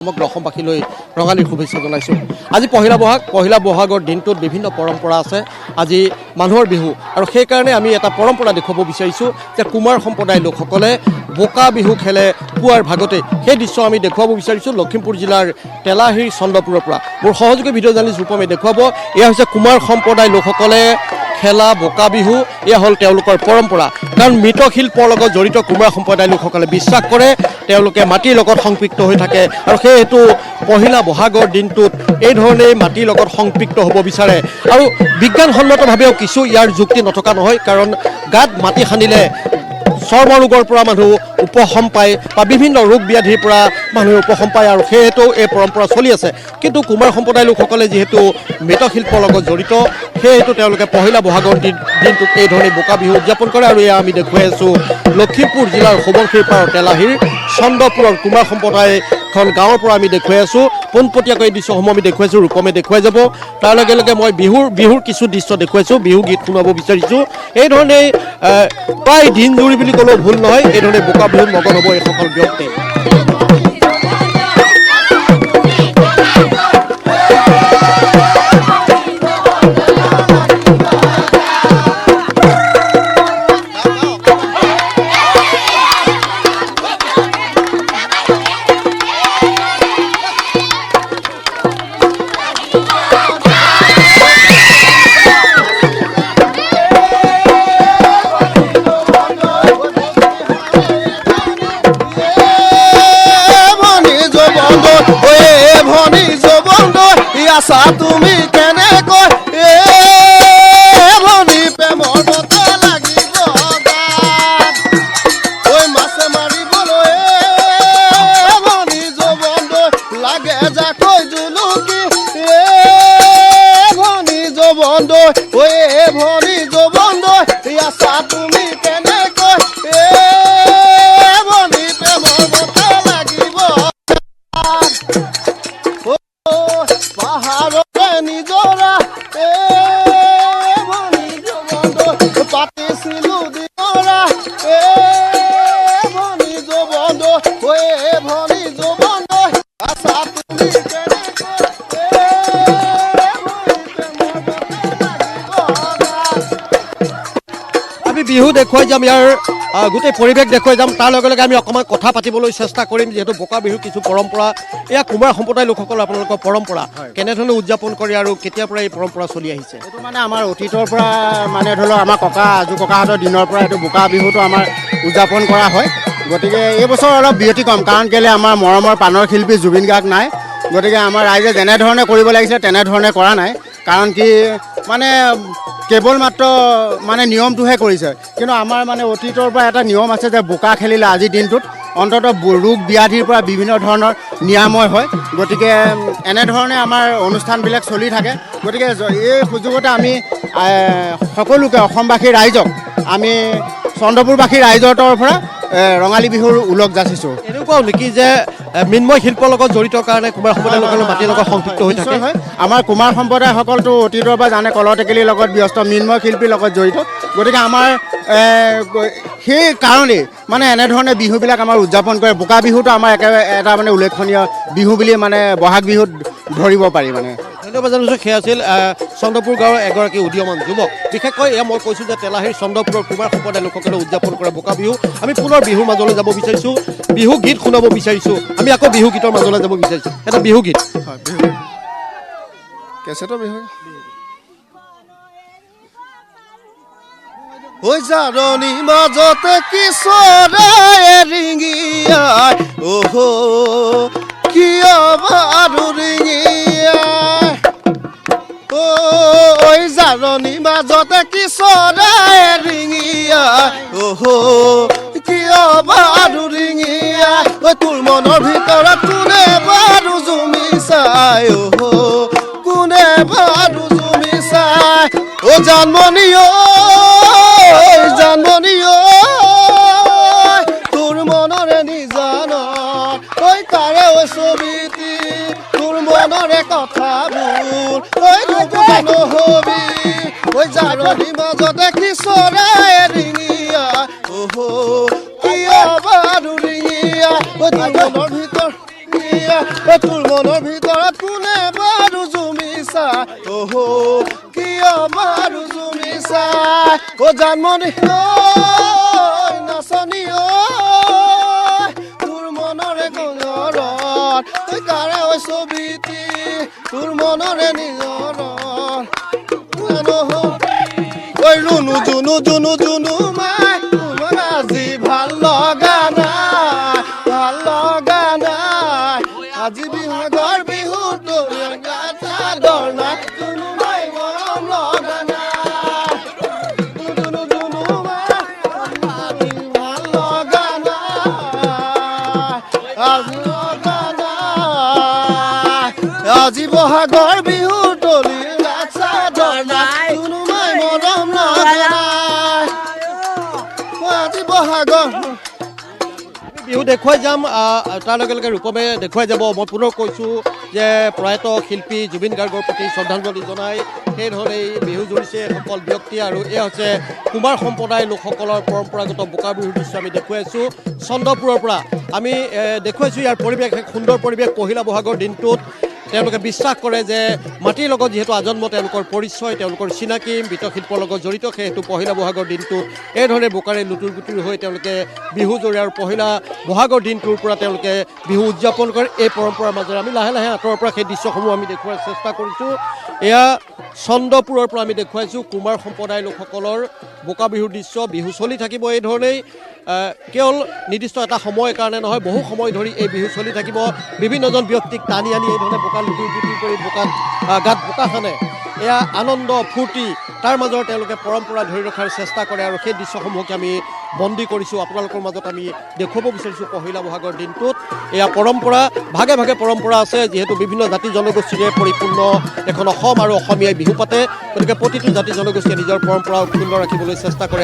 সমগ্ৰ অসমবাসীলৈ ৰঙালীৰ শুভেচ্ছা জনাইছোঁ। আজি পহিলা বহাগৰ দিনটোত বিভিন্ন পৰম্পৰা আছে। আজি মানুহৰ বিহু আৰু সেইকাৰণে আমি এটা পৰম্পৰা দেখুৱাব বিচাৰিছোঁ যে কুমাৰ সম্প্ৰদায়ৰ লোকসকলে বোকা বিহু খেলে পুৱাৰ ভাগতে। সেই দৃশ্য আমি দেখুৱাব বিচাৰিছোঁ লখিমপুৰ জিলাৰ তেলাহীৰ চন্দ্ৰপুৰৰ পৰা। মোৰ সহযোগী ভিডিঅ' জাৰ্নেলিষ্ট ৰূপমে দেখুৱাব। এয়া হৈছে কুমাৰ সম্প্ৰদায়ৰ লোকসকলে খেলা বোকা বিহু। এয়া হ'ল তেওঁলোকৰ পৰম্পৰা। কাৰণ মৃৎশিল্পৰ লগত জড়িত কুমাৰ সম্প্ৰদায়ৰ লোকসকলে বিশ্বাস কৰে তেওঁলোকে মাটিৰ লগত সংপৃক্ত হৈ থাকে আৰু সেইটো পহিলা বহাগৰ দিনটোত এই ধৰণেই মাটিৰ লগত সংপৃক্ত হ'ব বিচাৰে। আৰু বিজ্ঞানসন্মতভাৱেও কিছু ইয়াৰ যুক্তি নথকা নহয়, কাৰণ গাত মাটি সানিলে চৰ্ম ৰোগৰ পৰা মানুহ উপশম পায় বা বিভিন্ন ৰোগ ব্যাধিৰ পৰা মানুহে উপশম পায় আৰু সেয়েতো এই পৰম্পৰা চলি আছে। কিন্তু কুমাৰ সম্প্ৰদায়ৰ লোকসকলে যিহেতু মৃৎশিল্পৰ লগত জড়িত, সেয়েতো তেওঁলোকে পহিলা বহাগৰ দিনটোত এই ধৰণে বোকা বিহু উদযাপন কৰে। আৰু এয়া আমি দেখুৱাই আছোঁ লখিমপুৰ জিলাৰ সোৱণশিৰি পাৰৰ তেলাহীৰ চন্দ্ৰপুৰৰ কুমাৰ সম্প্ৰদায়খন গাঁৱৰ পৰা আমি দেখুৱাই আছোঁ। পোনপটীয়াকৈ এই দৃশ্যসমূহ আমি দেখুৱাইছোঁ, ৰূপমে দেখুৱাই যাব। তাৰ লগে লগে মই বিহুৰ কিছু দৃশ্য দেখুৱাইছোঁ, বিহু গীত শুনাব বিচাৰিছোঁ। এই ধৰণেই প্ৰায় দিন জুৰি বুলি ক'লেও ভুল নহয়, এই ধৰণে বোকা বিহুত মগন হ'ব এইসকল ব্যক্তি। আছা তুমি কেনেকৈ ভনী প্ৰেমৰ বতা লাগিব ঐ মাছে মাৰিবলৈ ভনী যৌৱন লাগে যাকৈ জুলুকি ভনী যৌৱন ঐ ভনী যৌৱন আছা তুমি কেনেকৈ ভনী প্ৰেমৰ বতা লাগিব পাহাৰতে নিজৰা ভনী যৌৱন পাতিছিলোঁ দিনৰা ভনী যৌৱন ভনী যৌৱন আছা তুমি আমি বিহু দেখুৱাই যাম, ইয়াৰ গোটেই পৰিৱেশ দেখুৱাই যাম। তাৰ লগে লগে আমি অকণমান কথা পাতিবলৈ চেষ্টা কৰিম, যিহেতু বোকা বিহুৰ কিছু পৰম্পৰা। এয়া কুমাৰ সম্প্ৰদায়ৰ লোকসকলৰ আপোনালোকৰ পৰম্পৰা কেনেধৰণে উদযাপন কৰে আৰু কেতিয়াৰ পৰা এই পৰম্পৰা চলি আহিছে? এইটো মানে আমাৰ অতীতৰ পৰা মানে ধৰি লওক আমাৰ আজু ককাহঁতৰ দিনৰ পৰা এইটো বোকা বিহুটো আমাৰ উদযাপন কৰা হয়। গতিকে এই বছৰ অলপ বিৰতি কম, কাৰণ কেলৈ আমাৰ মৰমৰ প্ৰাণৰ শিল্পী জুবিন গাৰ্গ নাই। গতিকে আমাৰ ৰাইজে যেনেধৰণে কৰিব লাগিছিলে তেনেধৰণে কৰা নাই, কাৰণ কি মানে কেৱল মাত্ৰ মানে নিয়মটোহে কৰিছে। কিন্তু আমাৰ মানে অতীতৰ পৰা এটা নিয়ম আছে যে বোকা খেলিলে আজিৰ দিনটোত অন্ততঃ ৰোগ ব্যাধিৰ পৰা বিভিন্ন ধৰণৰ নিৰাময় হয়। গতিকে এনেধৰণে আমাৰ অনুষ্ঠানবিলাক চলি থাকে। গতিকে এই সুযোগতে আমি সকলোকে অসমবাসী ৰাইজক আমি চন্দ্ৰপুৰবাসী ৰাইজৰ তৰফৰ পৰা ৰঙালী বিহুৰ ওলগ যাচিছোঁ। এনেকুৱাও নেকি যে মৃন্ময় শিল্পৰ লগত জড়িত কাৰণে কুমাৰ সম্প্ৰদায়সকলে মাটিৰ লগত সংপৃক্ত হৈ থাকে? হয়, আমাৰ কুমাৰ সম্প্ৰদায়সকলটো অতীতৰ পৰা জানে কলৰ টেকেলিৰ লগত ব্যস্ত, মৃন্ময় শিল্পীৰ লগত জড়িত। গতিকে আমাৰ সেই কাৰণেই মানে এনেধৰণে বিহুবিলাক আমাৰ উদযাপন কৰে। বোকা বিহুটো আমাৰ একেবাৰে এটা মানে উল্লেখনীয় বিহু বুলি মানে বহাগ বিহুত ধৰিব পাৰি। মানে ধন্যবাদ জানিছোঁ। সেয়া আছিল চন্দ্ৰপুৰ গাঁৱৰ এগৰাকী উদীয়মান যুৱক। বিশেষকৈ এয়া মই কৈছোঁ যে তেলাহীৰ চন্দ্ৰপুৰৰ কুমাৰ সম্প্ৰদায়ৰ লোকসকলে উদযাপন কৰে বোকা বিহু। আমি পুনৰ বিহুৰ মাজলৈ যাব বিচাৰিছোঁ, বিহু গীত শুনাব বিচাৰিছোঁ। আমি আকৌ বিহু গীতৰ মাজলৈ যাব বিচাৰিছোঁ। এটা বিহু গীত হয়, বিহু কেছেটৰ বিহু ঐ জাৰণি মাজতে কিশোৰে ৰিঙিয়াই কিয় বাৰু ৰিঙিয়াই ঐ জাৰণি মাজতে কিশোৰে ৰিঙিয়াই কিয় বাৰু ৰিঙিয়াই ঐ তোৰ মনৰ ভিতৰত কোনে বাৰু জুমি চাই কোনে বাৰু জুমি চাই জানমণি জানমণি তোৰ মনৰে নিজান ঐ তাৰে ছবিটি তোৰ মনৰে কথাবোৰ নহবি ঐ জাৰণি মাজতে কিশোৰে ৰিঙিয়া কিয় বাৰু ৰিঙিয়া ঐ তোৰ মনৰ ভিতৰ তোৰ মনৰ ভিতৰত কোনে বাৰু জুমিছা অহ কিয় বাৰু জুমিছা অ জানমণি নাচনি তোৰ মনৰে গজৰত তই কাৰে ছবিটি তোৰ মনৰে নিজৰত ঐ ৰুনু জুনু জুনু জুনু মাই তোমাৰ আজি ভাল লগা নাই আজি বিহাগৰ বিহু চাদৰ নাই জুনু মাই মৰম লগা নাই জুনু জুনু মাই আজি ভাল লগা নাই আজি বহাগৰ বিহু তলিৰ চাদৰ নাই জুনু মাই মৰম লগা নাই আজি বহাগৰ বিহু দেখুৱাই যাম তাৰ লগে লগে ৰূপমে দেখুৱাই যাব মই পুনৰ কৈছোঁ যে প্ৰয়াত শিল্পী জুবিন গাৰ্গৰ প্ৰতি শ্ৰদ্ধাঞ্জলি জনাই সেইধৰণেই বিহু জুৰিছে সকল ব্যক্তি আৰু এয়া হৈছে কুমাৰ সম্প্ৰদায়ৰ লোকসকলৰ পৰম্পৰাগত বোকা বিহুৰ দৃশ্য আমি দেখুৱাইছোঁ চন্দ্ৰপুৰৰ পৰা আমি দেখুৱাইছোঁ ইয়াৰ পৰিৱেশ এক সুন্দৰ পৰিৱেশ পহিলা বহাগৰ দিনটোত তেওঁলোকে বিশ্বাস কৰে যে মাটিৰ লগত যিহেতু আজন্ম তেওঁলোকৰ পৰিচয় তেওঁলোকৰ চিনাকি মৃৎশিল্পৰ লগত জড়িত সেইটো পহিলা বহাগৰ দিনটোত এইধৰণে বোকাৰে লুতুৰ পুতুৰ হৈ তেওঁলোকে বিহু জৰে আৰু পহিলা বহাগৰ দিনটোৰ পৰা তেওঁলোকে বিহু উদযাপন কৰে এই পৰম্পৰাৰ মাজেৰে আমি লাহে লাহে আঁতৰৰ পৰা সেই দৃশ্যসমূহ আমি দেখুওৱাৰ চেষ্টা কৰিছোঁ এয়া চন্দ্ৰপুৰৰ পৰা আমি দেখুৱাইছোঁ কুমাৰ সম্প্ৰদায়ৰ লোকসকলৰ বোকা বিহুৰ দৃশ্য বিহু চলি থাকিব এই ধৰণেই কেৱল নিৰ্দিষ্ট এটা সময়ৰ কাৰণে নহয় বহু সময় ধৰি এই বিহু চলি থাকিব বিভিন্নজন ব্যক্তিক টানি আনি এই ধৰণে বোকা লুতুৰ পুতুৰ কৰি বোকাত গাত বোকা সানে এয়া আনন্দ ফূৰ্তি তাৰ মাজৰ তেওঁলোকে পৰম্পৰা ধৰি ৰখাৰ চেষ্টা কৰে আৰু সেই দৃশ্যসমূহকে আমি বন্দী কৰিছোঁ আপোনালোকৰ মাজত আমি দেখুৱাব বিচাৰিছোঁ পহিলা বহাগৰ দিনটোত এয়া পৰম্পৰা ভাগে ভাগে পৰম্পৰা আছে যিহেতু বিভিন্ন জাতি জনগোষ্ঠীৰে পৰিপূৰ্ণ এখন অসম আৰু অসমীয়াই বিহু পাতে গতিকে প্ৰতিটো জাতি জনগোষ্ঠীয়ে নিজৰ পৰম্পৰা অক্ষুণ্ণ ৰাখিবলৈ চেষ্টা কৰে